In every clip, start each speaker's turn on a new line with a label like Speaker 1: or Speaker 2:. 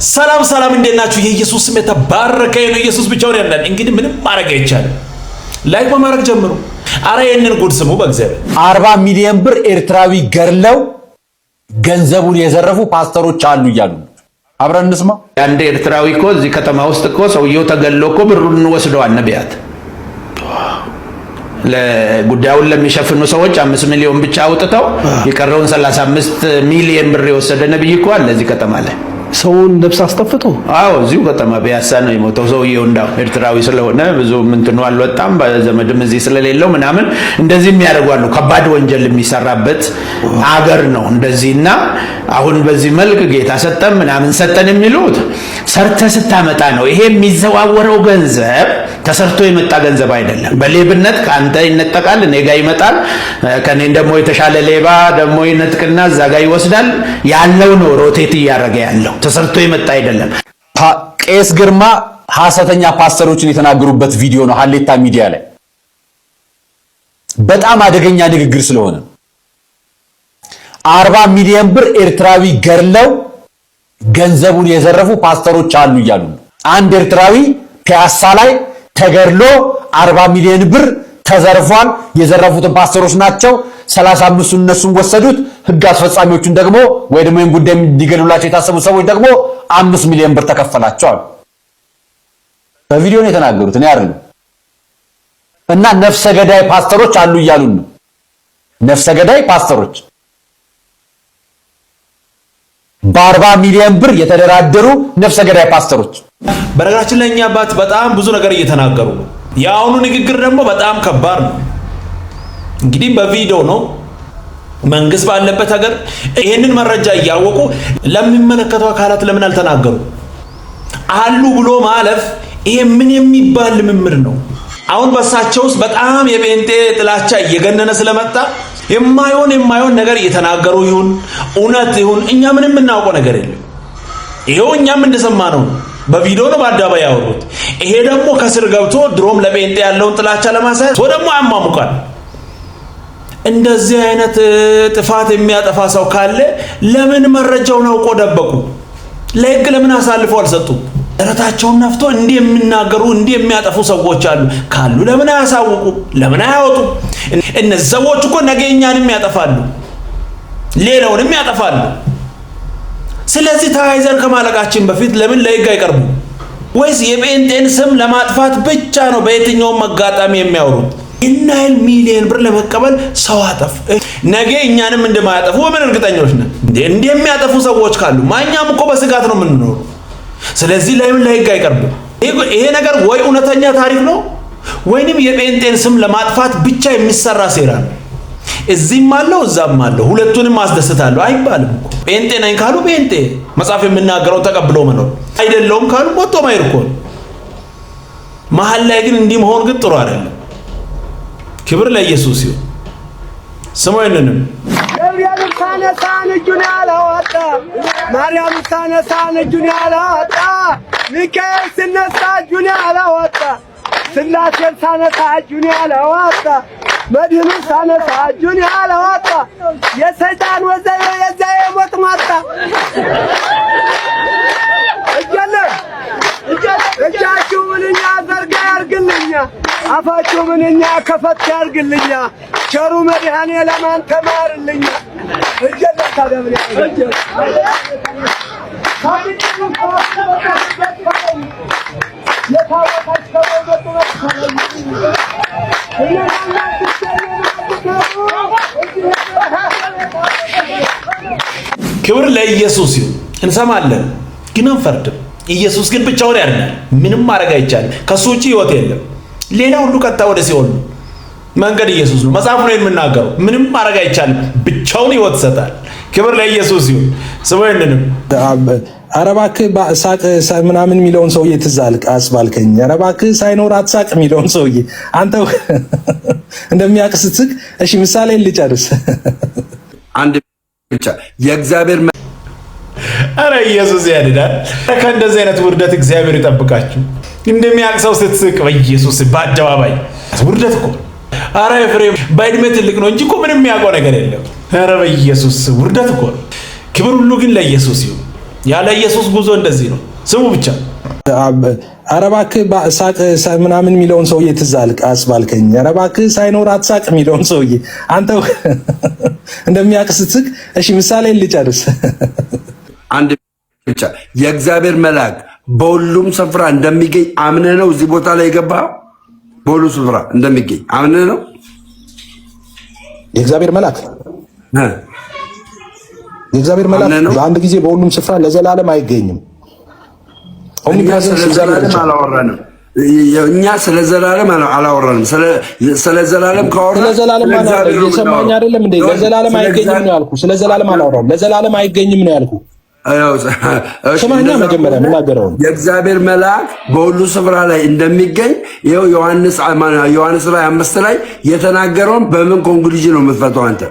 Speaker 1: ሰላም ሰላም እንደናችሁ የኢየሱስ ስም የተባረከ ነው። ኢየሱስ ብቻውን ያድናል። እንግዲህ ምንም ማድረግ አይቻልም። ላይክ በማድረግ ጀምሩ። አረ የነን ጉድ ስሙ በእግዚአብሔር
Speaker 2: 40 ሚሊዮን ብር ኤርትራዊ ገርለው ገንዘቡን የዘረፉ ፓስተሮች አሉ እያሉ አብረን እንስማ።
Speaker 3: አንድ ኤርትራዊ እኮ እዚህ ከተማ ውስጥ እኮ ሰውየው ተገሎ እኮ ብሩን ወስደዋል ነቢያት። ለጉዳዩን ለሚሸፍኑ ሰዎች 5 ሚሊዮን ብቻ አውጥተው የቀረውን 35 ሚሊዮን ብር የወሰደ ነብይ እኮ አለ እዚህ ከተማ ላይ።
Speaker 4: ሰውን ነፍስ አስጠፍቶ
Speaker 3: አዎ እዚሁ ከተማ ቢያሳ ነው የሞተው ሰውየው። እንዳው ኤርትራዊ ስለሆነ ብዙ ምንትኑ አልወጣም በዘመድም እዚህ ስለሌለው ምናምን እንደዚህ የሚያደርጓሉ። ከባድ ወንጀል የሚሰራበት አገር ነው እንደዚህና አሁን በዚህ መልክ ጌታ ሰጠን ምናምን ሰጠን የሚሉት ሰርተ ስታመጣ ነው። ይሄ የሚዘዋወረው ገንዘብ ተሰርቶ የመጣ ገንዘብ አይደለም። በሌብነት ካንተ ይነጠቃል፣ እኔ ጋር ይመጣል፣ ከኔ ደግሞ የተሻለ ሌባ ደግሞ ይነጥቅና እዛ ጋር ይወስዳል። ያለው ነው ሮቴት እያደረገ ያለው ተሰርቶ የመጣ አይደለም።
Speaker 2: ቄስ ግርማ ሐሰተኛ ፓስተሮችን የተናገሩበት ቪዲዮ ነው ሀሌታ ሚዲያ ላይ። በጣም አደገኛ ንግግር ስለሆነ 40 ሚሊዮን ብር ኤርትራዊ ገርለው ገንዘቡን የዘረፉ ፓስተሮች አሉ እያሉ አንድ ኤርትራዊ ፒያሳ ላይ ተገርሎ 40 ሚሊዮን ብር ተዘርፏል። የዘረፉትን ፓስተሮች ናቸው። 35 እነሱን ወሰዱት። ህግ አስፈጻሚዎቹን ደግሞ ወይ ደግሞ ጉዳይ እንዲገሉላቸው የታሰቡ ሰዎች ደግሞ 5 ሚሊዮን ብር ተከፈላቸዋል። በቪዲዮ ነው የተናገሩት። እኔ አይደለም። እና ነፍሰ ገዳይ ፓስተሮች አሉ እያሉ ነው። ነፍሰ ገዳይ ፓስተሮች በ40 ሚሊዮን ብር የተደራደሩ ነፍሰ ገዳይ ፓስተሮች።
Speaker 1: በነገራችን ላይ እኛ አባት በጣም ብዙ ነገር እየተናገሩ ነው። የአሁኑ ንግግር ደግሞ በጣም ከባድ ነው። እንግዲህ በቪዲዮ ነው መንግስት ባለበት ሀገር ይሄንን መረጃ እያወቁ ለሚመለከተው አካላት ለምን አልተናገሩ? አሉ ብሎ ማለፍ ይሄ ምን የሚባል ልምምድ ነው? አሁን በሳቸው ውስጥ በጣም የጴንጤ ጥላቻ እየገነነ ስለመጣ የማይሆን ነገር እየተናገሩ ይሁን እውነት ይሁን እኛ ምንም እናውቀው ነገር የለም። ይሄው እኛም እንደሰማነው በቪዲዮ ነው በአደባባይ ያወሩት። ይሄ ደግሞ ከስር ገብቶ ድሮም ለጴንጤ ያለውን ጥላቻ ለማሳየት ሰው ደግሞ ያማሙቃል። እንደዚህ አይነት ጥፋት የሚያጠፋ ሰው ካለ ለምን መረጃውን አውቆ ደበቁ? ለህግ ለምን አሳልፈው አልሰጡም? ደረታቸውን ነፍቶ እንዲህ የሚናገሩ እንዲህ የሚያጠፉ ሰዎች አሉ ካሉ ለምን አያሳውቁ? ለምን አያወጡ? እነዚህ ሰዎች እኮ ነገ እኛንም ያጠፋሉ፣ ሌላውንም ያጠፋሉ። ስለዚህ ተያይዘን ከማለቃችን በፊት ለምን ለህግ አይቀርቡ? ወይስ የጴንጤን ስም ለማጥፋት ብቻ ነው በየትኛውም አጋጣሚ የሚያወሩት? እናይል ሚሊዮን ብር ለመቀበል ሰው አጠፍ ነገ እኛንም እንደማያጠፉ ምን እርግጠኞች ነን? እንዴ የሚያጠፉ ሰዎች ካሉ ማኛም እኮ በስጋት ነው የምንኖረው። ስለዚህ ለምን ለህግ አይቀርቡ? ይሄ ነገር ወይ እውነተኛ ታሪክ ነው ወይንም የጴንጤን ስም ለማጥፋት ብቻ የሚሰራ ሴራ ነው። እዚህም አለው እዛም አለው፣ ሁለቱንም ማስደስታለሁ አይባልም እኮ። ጴንጤ ነኝ ካሉ ጴንጤ መጽሐፍ የሚናገረው ተቀብሎ መኖር አይደለም ካሉ ወጥቶ ማይር እኮ ነው። መሀል ላይ ግን እንዲህ መሆን ግን ጥሩ አይደለም። ክብር ለኢየሱስ ይሁን። ስሙኝንም
Speaker 5: ገብርኤል ሳነሳን እጁን ያላወጣ ማርያም ሳነሳን እጁን ያላወጣ ሚካኤል ሲነሳ እጁን ያላወጣ ስላሴን ሳነሳ እጁን ያላወጣ መድህኑ ሳነሳ እጁን ያላወጣ የሰይጣን ወዘየ የዛ የሞት ማጣ እጃችሁ ምንኛ ዘርጋ ያርግልኛ፣ አፋችሁ ምንኛ ከፈት ያርግልኛ፣ ቸሩ መድኃኔዓለም አንተ ማርልኛ። እጀለታ ደብረ
Speaker 1: ክብር ለኢየሱስ ይሁን። እንሰማለን ግን አንፈርድም። ኢየሱስ ግን ብቻውን ያድናል። ምንም ማድረግ አይቻልም። ከሱ ውጪ ህይወት የለም። ሌላ ሁሉ ቀጥታ ወደ ሲኦል ነው። መንገድ ኢየሱስ ነው። መጽሐፍ ነው የምናገረው። ምንም ማድረግ አይቻልም። ብቻውን ህይወት ይሰጣል። ክብር ለኢየሱስ ይሁን። ስሙኝንም
Speaker 4: ኧረ እባክህ ሳቅ ምናምን የሚለውን ሰውዬ ትዝ አስባልከኝ። ኧረ እባክህ ሳይኖር አትሳቅ የሚለውን ሰውዬ አንተ እንደሚያውቅ ስትስቅ። እሺ ምሳሌ ልጨርስ። አንድ ብቻ የእግዚአብሔር
Speaker 1: አረ ኢየሱስ ያድናል። ከእንደዚህ አይነት ውርደት እግዚአብሔር ይጠብቃችሁ። እንደሚያውቅ ሰው ስትስቅ በኢየሱስ በአደባባይ ውርደት እኮ። አረ ኤፍሬም በእድሜ ትልቅ ነው እንጂ እኮ ምንም የሚያውቀው ነገር የለም። አረ በኢየሱስ ውርደት እኮ። ክብር ሁሉ ግን ለኢየሱስ ይሁን። ያለ ኢየሱስ ጉዞ እንደዚህ ነው። ስሙ ብቻ
Speaker 4: ኧረ እባክህ ሳቅ ምናምን የሚለውን ሰውዬ ትዝ አስባልከኝ። ኧረ እባክህ ሳይኖር አትሳቅ የሚለውን ሰውዬ አንተ እንደሚያውቅ ስትስቅ። እሺ ምሳሌ ልጨርስ።
Speaker 6: አንድ ብቻ የእግዚአብሔር መልአክ በሁሉም ስፍራ እንደሚገኝ አምነህ ነው እዚህ ቦታ ላይ የገባኸው? በሁሉ ስፍራ እንደሚገኝ አምነህ ነው?
Speaker 4: የእግዚአብሔር መልአክ በአንድ ጊዜ በሁሉም ስፍራ ለዘላለም አይገኝም።
Speaker 6: እኛ ስለ ዘላለም አላወራንም። ስለ ዘላለም
Speaker 4: ካወራን የሰማኝ አይደለም እንዴ? ለዘላለም አይገኝም ነው ያልኩ። ስለ ዘላለም አላወራም። ለዘላለም አይገኝም ነው ያልኩ። ሰማኛ መጀመሪያ የምናገረው
Speaker 6: የእግዚአብሔር መልአክ በሁሉ ስፍራ ላይ እንደሚገኝ ይኸው ዮሐንስ ላይ 5 ላይ የተናገረውን በምን ኮንክሉዥን ነው የምትፈታው አንተ?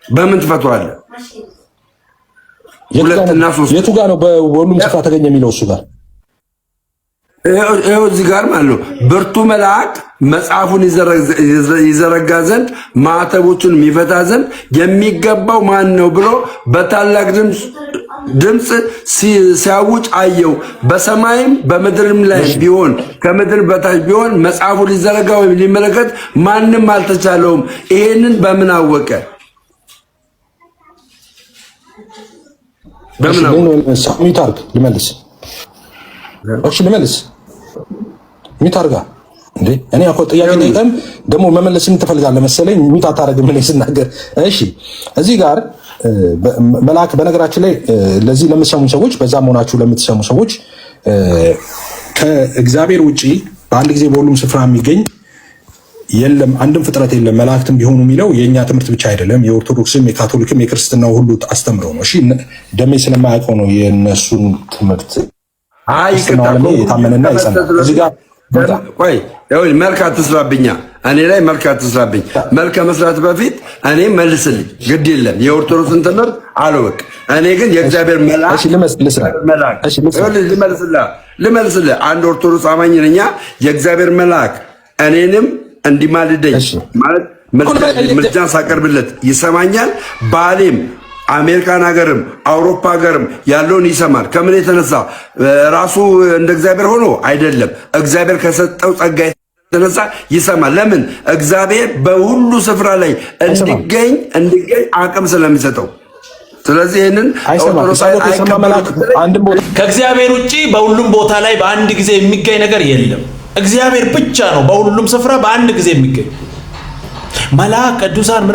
Speaker 6: በምን ትፈታዋለህ? ሁለትና ሶስት
Speaker 4: የቱ ጋር ነው በሁሉም ስፍራ ተገኘ የሚለው? እሱ ጋር
Speaker 6: ይኸው እዚህ ጋር ማለት ነው። ብርቱ መልአክ መጽሐፉን ይዘረጋ ዘንድ ማዕተቦቹን የሚፈታ ዘንድ የሚገባው ማን ነው ብሎ በታላቅ ድምፅ ሲያውጭ አየው። በሰማይም በምድርም ላይ ቢሆን ከምድር በታች ቢሆን መጽሐፉን ሊዘረጋ ወይም ሊመለከት ማንም አልተቻለውም። ይሄንን በምን አወቀ?
Speaker 4: ልመልስ ሚት አድርጋ እንዴ? እኔ እኮ ጥያቄ ጠይቀም ደግሞ መመለስ ትፈልጋለህ መሰለኝ። ሚት አታረግም እኔ ስናገር። እሺ እዚህ ጋር መልአክ በነገራችን ላይ ለዚህ ለምትሰሙ ሰዎች፣ በዛ መሆናችሁ ለምትሰሙ ሰዎች ከእግዚአብሔር ውጪ በአንድ ጊዜ በሁሉም ስፍራ የሚገኝ የለም፣ አንድም ፍጥረት የለም መላእክትም ቢሆኑ የሚለው የእኛ ትምህርት ብቻ አይደለም። የኦርቶዶክስም የካቶሊክም የክርስትናው ሁሉ አስተምረው ነው። እሺ ደሜ ስለማያውቀው ነው የእነሱን ትምህርት የታመነና የጸና። እዚህ ጋር
Speaker 6: ቆይ መልክ አትስራብኛ፣ እኔ ላይ መልክ አትስራብኝ። መልክ ከመስራት በፊት እኔ መልስልኝ፣ ግድ የለም የኦርቶዶክስን ትምህርት አልወቅ። እኔ ግን የእግዚአብሔር መልአክ ልመልስልህ። አንድ ኦርቶዶክስ አማኝ ነኝ። የእግዚአብሔር መልአክ እኔንም እንዲማልደኝ ማለት ምልጃን ሳቀርብለት ይሰማኛል። ባሌም አሜሪካን ሀገርም አውሮፓ ሀገርም ያለውን ይሰማል። ከምን የተነሳ? ራሱ እንደ እግዚአብሔር ሆኖ አይደለም፣ እግዚአብሔር ከሰጠው ጸጋ የተነሳ ይሰማል። ለምን? እግዚአብሔር በሁሉ ስፍራ ላይ እንዲገኝ አቅም ስለሚሰጠው። ስለዚህ ይህንን
Speaker 1: ከእግዚአብሔር ውጭ በሁሉም ቦታ ላይ በአንድ ጊዜ የሚገኝ ነገር የለም። እግዚአብሔር ብቻ ነው በሁሉም ስፍራ በአንድ ጊዜ የሚገኝ። መልአክ ቅዱሳን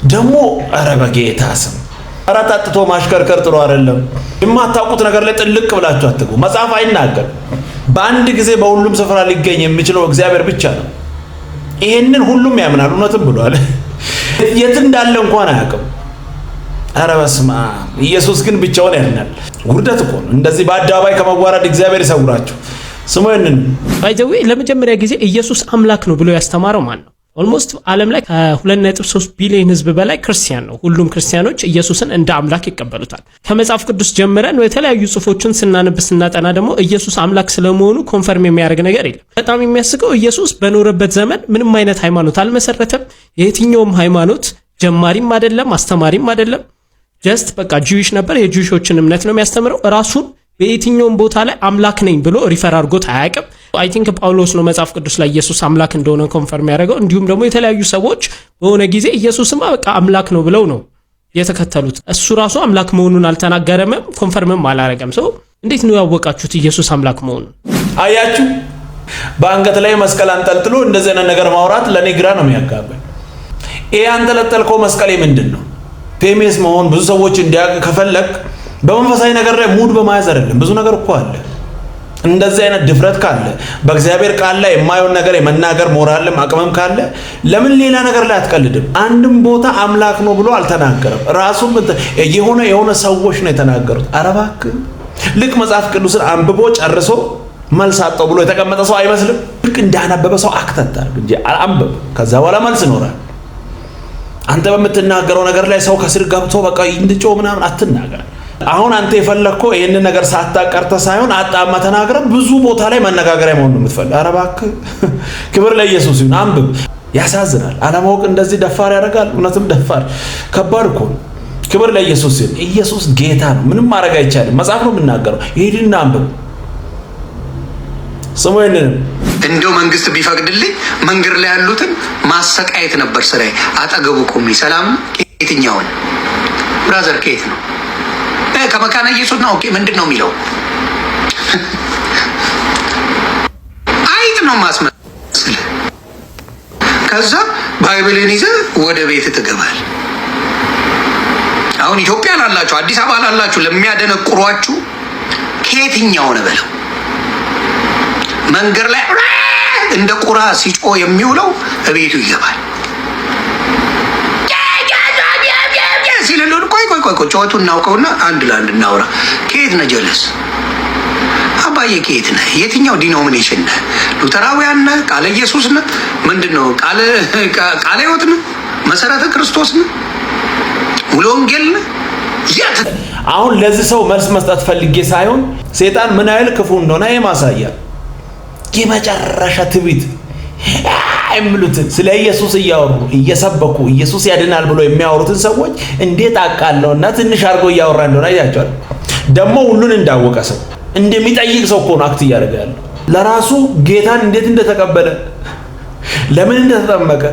Speaker 1: ደግሞ ኧረ በጌታ ስም ኧረ ጠጥቶ ማሽከርከር ጥሩ አይደለም። የማታውቁት ነገር ላይ ጥልቅ ብላችሁ አትጉ። መጽሐፍ አይናገርም። በአንድ ጊዜ በሁሉም ስፍራ ሊገኝ የሚችለው እግዚአብሔር ብቻ ነው። ይሄንን ሁሉም ያምናል። እውነትም ብሏል። የት እንዳለ እንኳን አያውቅም። ኧረ በስመ አብ። ኢየሱስ ግን ብቻውን ያድናል። ውርደት እኮ ነው። እንደዚህ በአደባባይ ከመዋረድ እግዚአብሔር ይሰውራችሁ። ስሙንን
Speaker 7: ባይዘዌ ለመጀመሪያ ጊዜ ኢየሱስ አምላክ ነው ብሎ ያስተማረው ማን ነው? ኦልሞስት ዓለም ላይ ከ2.3 ቢሊዮን ህዝብ በላይ ክርስቲያን ነው። ሁሉም ክርስቲያኖች ኢየሱስን እንደ አምላክ ይቀበሉታል። ከመጽሐፍ ቅዱስ ጀምረን የተለያዩ ጽሑፎችን ስናነብ ስናጠና ደግሞ ኢየሱስ አምላክ ስለመሆኑ ኮንፈርም የሚያደርግ ነገር የለም። በጣም የሚያስቀው ኢየሱስ በኖረበት ዘመን ምንም አይነት ሃይማኖት አልመሰረተም። የየትኛውም ሃይማኖት ጀማሪም አይደለም፣ አስተማሪም አይደለም። ጀስት በቃ ጂዊሽ ነበር። የጂዊሾችን እምነት ነው የሚያስተምረው። ራሱን በየትኛውም ቦታ ላይ አምላክ ነኝ ብሎ ሪፈር አድርጎት አያውቅም። አይ ቲንክ ጳውሎስ ነው መጽሐፍ ቅዱስ ላይ ኢየሱስ አምላክ እንደሆነ ኮንፈርም ያደረገው። እንዲሁም ደግሞ የተለያዩ ሰዎች በሆነ ጊዜ ኢየሱስማ በቃ አምላክ ነው ብለው ነው የተከተሉት። እሱ ራሱ አምላክ መሆኑን አልተናገረም፣ ኮንፈርምም አላረገም። ሰው እንዴት ነው ያወቃችሁት ኢየሱስ አምላክ መሆኑን?
Speaker 1: አያችሁ፣ በአንገት ላይ መስቀል አንጠልጥሎ እንደዚህ አይነት ነገር ማውራት ለኔ ግራ ነው የሚያጋባኝ። ይሄ አንጠለጠልከው መስቀሌ ምንድን ነው? ፌሜስ መሆን ብዙ ሰዎች እንዲያውቅ ከፈለክ በመንፈሳዊ ነገር ላይ ሙድ በመያዝ አይደለም። ብዙ ነገር እኮ አለ። እንደዚህ አይነት ድፍረት ካለ በእግዚአብሔር ቃል ላይ የማይሆን ነገር የመናገር ሞራልም አቅምም ካለ ለምን ሌላ ነገር ላይ አትቀልድም? አንድም ቦታ አምላክ ነው ብሎ አልተናገረም። ራሱም የሆነ ሰዎች ነው የተናገሩት። ኧረ እባክህ ልክ መጽሐፍ ቅዱስን አንብቦ ጨርሶ መልስ አጣው ብሎ የተቀመጠ ሰው አይመስልም? ልክ እንዳነበበ ሰው አክተታ እንጂ አንብብ፣ ከዛ በኋላ መልስ ይኖራል። አንተ በምትናገረው ነገር ላይ ሰው ከስር ገብቶ በቃ እንድጮ ምናምን አትናገር። አሁን አንተ የፈለግከው ይሄንን ነገር ሳታቀርተ ሳይሆን አጣማ ተናገረ። ብዙ ቦታ ላይ መነጋገሪያ መሆን ነው የምትፈልግ። ኧረ እባክህ ክብር ለኢየሱስ ይሁን። አንብብ። ያሳዝናል። አለማወቅ እንደዚህ ደፋር ያደርጋል። እውነትም ደፋር ከባድ እኮ ነው። ክብር ለኢየሱስ ይሁን። ኢየሱስ ጌታ ነው። ምንም ማድረግ አይቻልም። መጽሐፍ ነው የምናገረው። ይሄድና አንብብ። ሰሞኑን
Speaker 8: እንደው መንግስት ቢፈቅድልኝ መንገድ ላይ ያሉትን ማሰቃየት ነበር ስራዬ። አጠገቡ ቆሜ ሰላም የትኛውን ብራዘር ከየት ነው? ከመካነ ኢየሱስ ነው። ኦኬ ምንድን ነው የሚለው? አይጥ ነው ማስመስል። ከዛ ባይብልን ይዘህ ወደ ቤት ትገባል። አሁን ኢትዮጵያ ላላችሁ አዲስ አበባ ላላችሁ ለሚያደነቁሯችሁ ከየትኛው ነው በለው። መንገድ ላይ እንደ ቁራ ሲጮ የሚውለው እቤቱ ይገባል። ሲልሉን ቆይ ጮቱን እናውቀውና አንድ ለአንድ እናውራ። ከየት ነህ ጀለስ? አባዬ ከየት ነህ? የትኛው ዲኖሚኔሽን ነህ? ሉተራውያን ነህ? ቃለ ኢየሱስ ነህ? ምንድን ነው? ቃለ ሕይወት ነህ? መሰረተ ክርስቶስ ነህ? ሙሉ ወንጌል ነህ?
Speaker 1: አሁን ለዚህ ሰው መልስ መስጠት ፈልጌ ሳይሆን ሰይጣን ምን ያህል ክፉ እንደሆነ የማሳያ የመጨረሻ ትዕቢት የሚሉትን ስለ ኢየሱስ እያወሩ እየሰበኩ ኢየሱስ ያድናል ብሎ የሚያወሩትን ሰዎች እንዴት አቃለውና ትንሽ አድርጎ እያወራ እንደሆነ አይታችኋል። ደግሞ ሁሉን እንዳወቀ ሰው እንደሚጠይቅ ሰው እኮ ነው አክት እያደረገ ያለው። ለራሱ ጌታን እንዴት እንደተቀበለ ለምን እንደተጠመቀ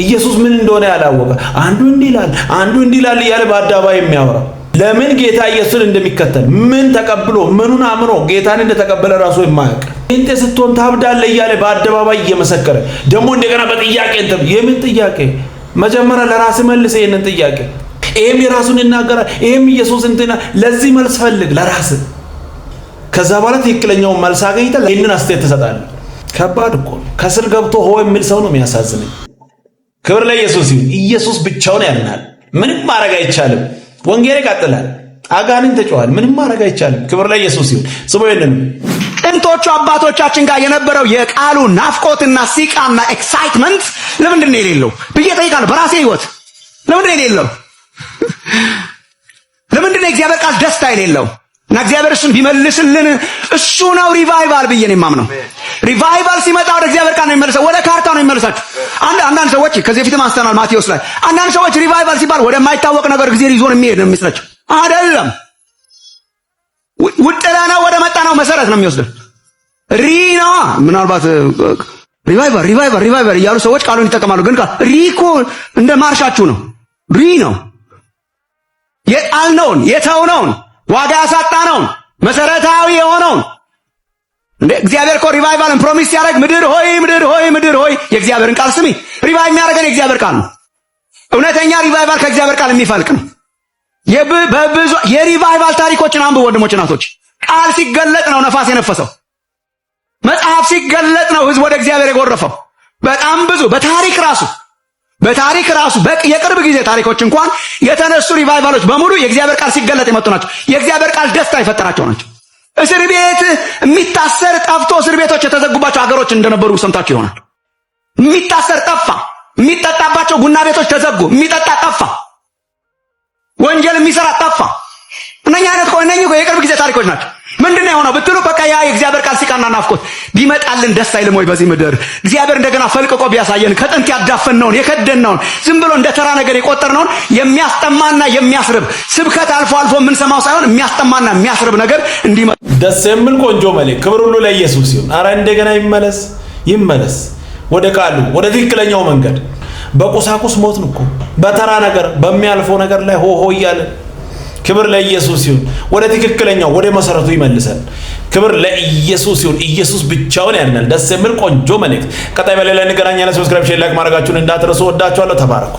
Speaker 1: ኢየሱስ ምን እንደሆነ ያላወቀ አንዱ እንዲህ ይላል እያለ በአደባባይ የሚያወራ ለምን ጌታ ኢየሱስን እንደሚከተል ምን ተቀብሎ ምኑን አምኖ ጌታን እንደተቀበለ ራሱ የማያውቅ እንተ ስትሆን ታብዳለህ እያለ በአደባባይ እየመሰከረ ደግሞ እንደገና በጥያቄ የምን ጥያቄ? መጀመሪያ ለራስ መልስ ይሄንን ጥያቄ። ይሄም የራሱን ይናገራል። ይሄም ኢየሱስ እንትና ለዚህ መልስ ፈልግ ለራስ። ከዛ በኋላ ትክክለኛውን መልስ አገኝተህ ይሄንን አስተያየት ትሰጣለህ። ከባድ እኮ ከስር ገብቶ ሆ የሚል ሰው ነው የሚያሳዝነኝ። ክብር ለኢየሱስ ይሁን። ኢየሱስ ብቻውን ያድናል። ምንም ማድረግ አይቻልም። ወንጌል ይቀጥላል። አጋንንት ተጨዋል። ምንም ማድረግ አይቻልም። ክብር ለኢየሱስ ይሁን። ስሙ ይሄንን
Speaker 8: ጥንቶቹ አባቶቻችን ጋር የነበረው የቃሉ ናፍቆትና ሲቃና ኤክሳይትመንት ለምንድን ነው የሌለው ብዬ ጠይቃለሁ። በራሴ ህይወት ለምንድን ነው የሌለው? ለምንድን ነው እግዚአብሔር ቃል ደስታ የሌለው? እና እግዚአብሔር እሱን ቢመልስልን እሱ ነው ሪቫይቫል ብዬ ነው የማምነው። ሪቫይቫል ሲመጣ ወደ እግዚአብሔር ቃል ነው የሚመለሰው፣ ወደ ካርታ ነው የሚመለሳችሁ። አንዳንድ ሰዎች ከዚህ በፊትም አንስተናል ማቴዎስ ላይ አንዳንድ ሰዎች ሪቫይቫል ሲባል ወደማይታወቅ ነገር ጊዜ ይዞን የሚሄድ ነው የሚመስላቸው። አይደለም። ውጥረና ወደ መጣናው መሰረት ነው የሚወስደው። ሪና ምናልባት ሪቫይቫል እያሉ ሰዎች ቃሉን ይጠቀማሉ። ግን ሪኮ እንደ ማርሻችሁ ነው። ሪ ነው የጣልነውን የተውነውን ዋጋ ያሳጣነውን መሰረታዊ የሆነውን እንደ እግዚአብሔር እኮ ሪቫይቫልን ፕሮሚስ ሲያደርግ ምድር ሆይ የእግዚአብሔርን ቃል ስሚ። ሪቫይቭ የሚያደርገን የእግዚአብሔር ቃል ነው። እውነተኛ ሪቫይቫል ከእግዚአብሔር ቃል የሚፈልቅ ነው። በብዙ የሪቫይቫል ታሪኮችን አንብቡ ወንድሞች እናቶች። ቃል ሲገለጥ ነው ነፋስ የነፈሰው። መጽሐፍ ሲገለጥ ነው ህዝብ ወደ እግዚአብሔር የጎረፈው። በጣም ብዙ በታሪክ ራሱ የቅርብ ጊዜ ታሪኮች እንኳን የተነሱ ሪቫይቫሎች በሙሉ የእግዚአብሔር ቃል ሲገለጥ የመጡ ናቸው። የእግዚአብሔር ቃል ደስታ የፈጠራቸው ናቸው። እስር ቤት የሚታሰር ጠፍቶ እስር ቤቶች የተዘጉባቸው ሀገሮች እንደነበሩ ሰምታችሁ ይሆናል። የሚታሰር ጠፋ። የሚጠጣባቸው ቡና ቤቶች ተዘጉ። የሚጠጣ ጠፋ። ወንጀል የሚሰራ ጠፋ። እነኛ የቅርብ ጊዜ ታሪኮች ናቸው። ምንድነው የሆነው ብትሉ በቃ ያ የእግዚአብሔር ቃል ሲቃና ናፍቆት ቢመጣልን ደስ አይልም ወይ? በዚህ ምድር እግዚአብሔር እንደገና ፈልቅቆ ቢያሳየን ከጥንት ያዳፈንነውን የከደንነውን ዝም ብሎ እንደ ተራ ነገር የቆጠርነውን የሚያስጠማና የሚያስርብ ስብከት አልፎ የምንሰማው ሳይሆን የሚያስጠማና የሚያስርብ ነገር እንዲመጣ
Speaker 1: ደስ የሚል ቆንጆ መልእክት። ክብር ሁሉ ለኢየሱስ ይሁን። አረ እንደገና ይመለስ ወደ ቃሉ፣ ወደ ትክክለኛው መንገድ። በቁሳቁስ ሞትን እኮ በተራ ነገር በሚያልፈው ነገር ላይ ሆ እያለ ክብር ለኢየሱስ ይሁን። ወደ ትክክለኛው ወደ መሰረቱ ይመልሰን። ክብር ለኢየሱስ ይሁን። ኢየሱስ ብቻውን ያድናል። ደስ የሚል ቆንጆ መልእክት። ቀጣይ በሌላ እንገናኛለን። ሰብስክራይብ፣ ሼር፣ ላይክ ማድረጋችሁን እንዳትረሱ። ወዳችኋለሁ። ተባረኩ።